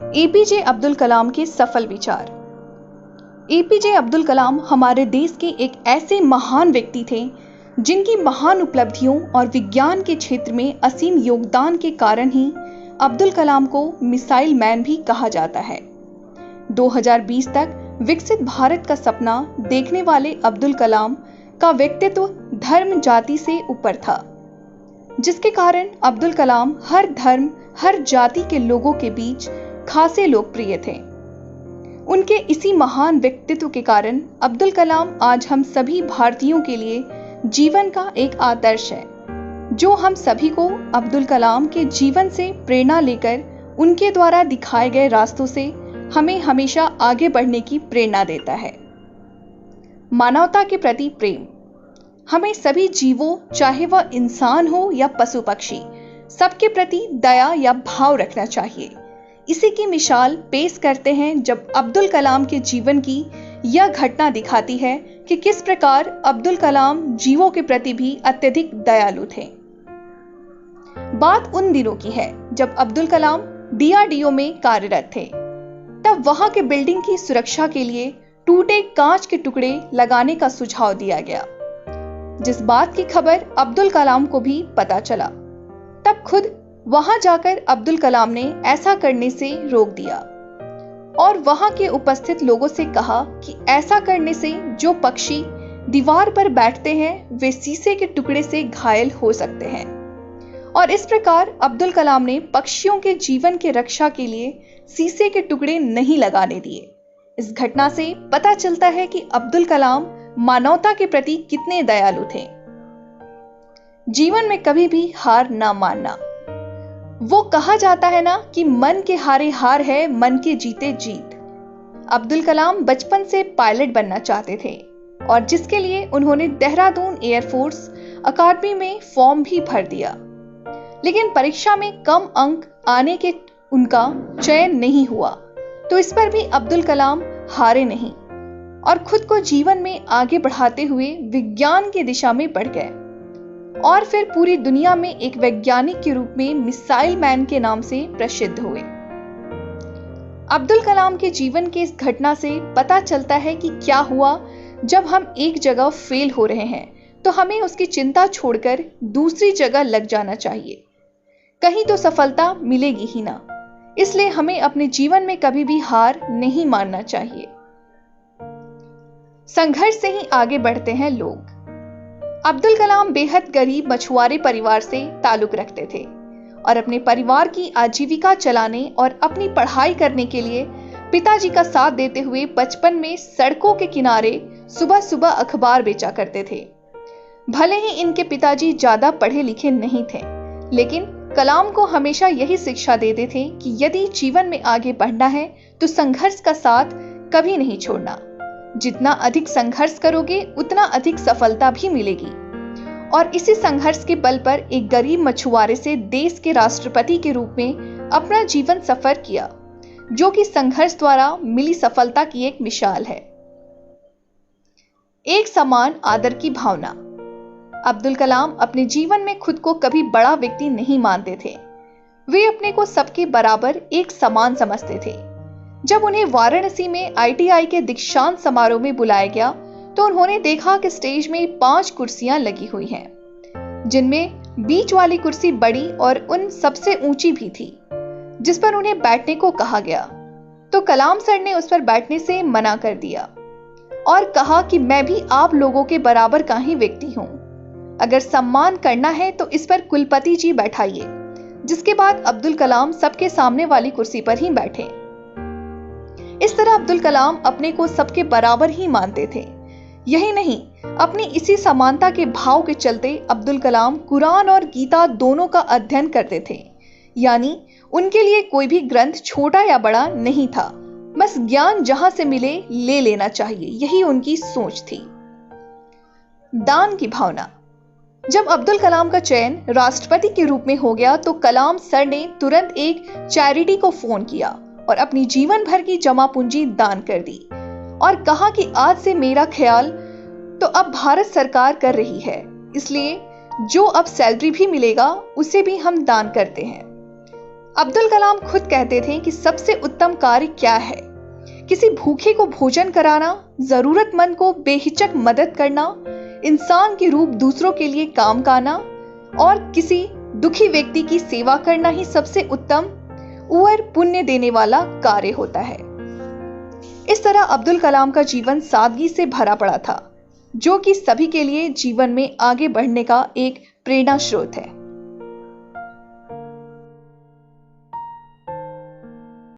APJ Abdul Kalam के सफल विचार। एपीजे अब्दुल कलाम हमारे देश के एक ऐसे महान व्यक्ति थे जिनकी महान उपलब्धियों और विज्ञान के क्षेत्र में असीम योगदान के कारण ही अब्दुल कलाम को मिसाइल मैन भी कहा जाता है। 2020 तक विकसित भारत का सपना देखने वाले अब्दुल कलाम का व्यक्तित्व धर्म जाति से ऊपर था, जिसके कारण अब्दुल कलाम हर धर्म हर जाति के लोगों के बीच खासे लोकप्रिय थे। उनके इसी महान व्यक्तित्व के कारण अब्दुल कलाम आज हम सभी भारतीयों के लिए जीवन का एक आदर्श है, जो हम सभी को अब्दुल कलाम के जीवन से प्रेरणा लेकर उनके द्वारा दिखाए गए रास्तों से हमें हमेशा आगे बढ़ने की प्रेरणा देता है। मानवता के प्रति प्रेम। हमें सभी जीवों, चाहे वह इंसान हो या पशु पक्षी, सबके प्रति दया या भाव रखना चाहिए। इसी की मिसाल पेश करते हैं जब अब्दुल कलाम के जीवन की यह घटना दिखाती है कि किस प्रकार अब्दुल कलाम जीवों के प्रति भी अत्यधिक दयालु थे। बात उन दिनों की है जब अब्दुल कलाम डीआरडीओ में कार्यरत थे। तब वहां के बिल्डिंग की सुरक्षा के लिए टूटे कांच के टुकड़े लगाने का सुझाव दिया गया, जिस बात की खबर अब्दुल कलाम को भी पता चला। तब खुद वहां जाकर अब्दुल कलाम ने ऐसा करने से रोक दिया और वहां के उपस्थित लोगों से कहा कि ऐसा करने से जो पक्षी दीवार पर बैठते हैं वे शीशे के टुकड़े से घायल हो सकते हैं। और इस प्रकार अब्दुल कलाम ने पक्षियों के जीवन के रक्षा के लिए शीशे के टुकड़े नहीं लगाने दिए। इस घटना से पता चलता है कि अब्दुल कलाम मानवता के प्रति कितने दयालु थे। जीवन में कभी भी हार ना मानना। वो कहा जाता है ना कि मन के हारे हार है, मन के जीते जीत। अब्दुल कलाम बचपन से पायलट बनना चाहते थे और जिसके लिए उन्होंने देहरादून एयरफोर्स अकादमी में फॉर्म भी भर दिया, लेकिन परीक्षा में कम अंक आने के उनका चयन नहीं हुआ। तो इस पर भी अब्दुल कलाम हारे नहीं और खुद को जीवन में आगे बढ़ाते हुए विज्ञान की दिशा में बढ़ गए और फिर पूरी दुनिया में एक वैज्ञानिक के रूप में मिसाइल मैन के नाम से प्रसिद्ध हुए। अब्दुल कलाम के जीवन के इस घटना से पता चलता है कि क्या हुआ जब हम एक जगह फेल हो रहे हैं तो हमें उसकी चिंता छोड़कर दूसरी जगह लग जाना चाहिए। कहीं तो सफलता मिलेगी ही ना, इसलिए हमें अपने जीवन में कभी भी हार नहीं मानना चाहिए। संघर्ष से ही आगे बढ़ते हैं लोग। अब्दुल कलाम बेहद गरीब मछुआरे परिवार से ताल्लुक रखते थे और अपने परिवार की आजीविका चलाने और अपनी पढ़ाई करने के लिए पिताजी का साथ देते हुए बचपन में सड़कों के किनारे सुबह सुबह अखबार बेचा करते थे। भले ही इनके पिताजी ज्यादा पढ़े लिखे नहीं थे, लेकिन कलाम को हमेशा यही शिक्षा देते थे कि यदि जीवन में आगे बढ़ना है तो संघर्ष का साथ कभी नहीं छोड़ना। जितना अधिक संघर्ष करोगे उतना अधिक सफलता भी मिलेगी। और इसी संघर्ष के बल पर एक गरीब मछुआरे से देश के राष्ट्रपति के रूप में अपना जीवन सफर किया, जो कि संघर्ष द्वारा मिली सफलता की एक मिसाल है। एक समान आदर की भावना। अब्दुल कलाम अपने जीवन में खुद को कभी बड़ा व्यक्ति नहीं मानते थे। वे अपने को सबके बराबर एक समान समझते थे। जब उन्हें वाराणसी में आईटीआई के दीक्षांत समारोह में बुलाया गया तो उन्होंने देखा कि स्टेज में 5 कुर्सियां लगी हुई हैं, जिनमें बीच वाली कुर्सी बड़ी और उन सबसे ऊंची भी थी, जिस पर उन्हें बैठने को कहा गया। तो कलाम सर ने उस पर बैठने से मना कर दिया और कहा कि मैं भी आप लोगों के बराबर का ही व्यक्ति हूं। अगर सम्मान करना है तो इस पर कुलपति जी बैठाइए। जिसके बाद अब्दुल कलाम सबके सामने वाली कुर्सी पर ही बैठे। इस तरह अब्दुल कलाम अपने को सबके बराबर ही मानते थे। यही नहीं, अपनी इसी समानता के भाव के चलते अब्दुल कलाम कुरान और गीता दोनों का अध्ययन करते थे। यानी उनके लिए कोई भी ग्रंथ छोटा या बड़ा नहीं था, बस ज्ञान जहां से मिले ले लेना चाहिए, यही उनकी सोच थी। दान की भावना। जब अब्दुल कलाम का चयन राष्ट्रपति के रूप में हो गया तो कलाम सर ने तुरंत एक चैरिटी को फोन किया और अपनी जीवन भर की जमा पूंजी दान कर दी और कहा कि आज से मेरा ख्याल तो अब भारत सरकार कर रही है, इसलिए जो अब सैलरी भी मिलेगा उसे भी हम दान करते हैं। अब्दुल कलाम खुद कहते थे कि सबसे उत्तम कार्य क्या है? किसी भूखे को भोजन कराना, जरूरतमंद को बेहिचक मदद करना, इंसान के रूप दूसरों के लिए काम करना और किसी दुखी व्यक्ति की सेवा करना ही सबसे उत्तम और पुण्य देने वाला कार्य होता है। इस तरह अब्दुल कलाम का जीवन सादगी से भरा पड़ा था, जो कि सभी के लिए जीवन में आगे बढ़ने का एक प्रेरणा स्रोत है।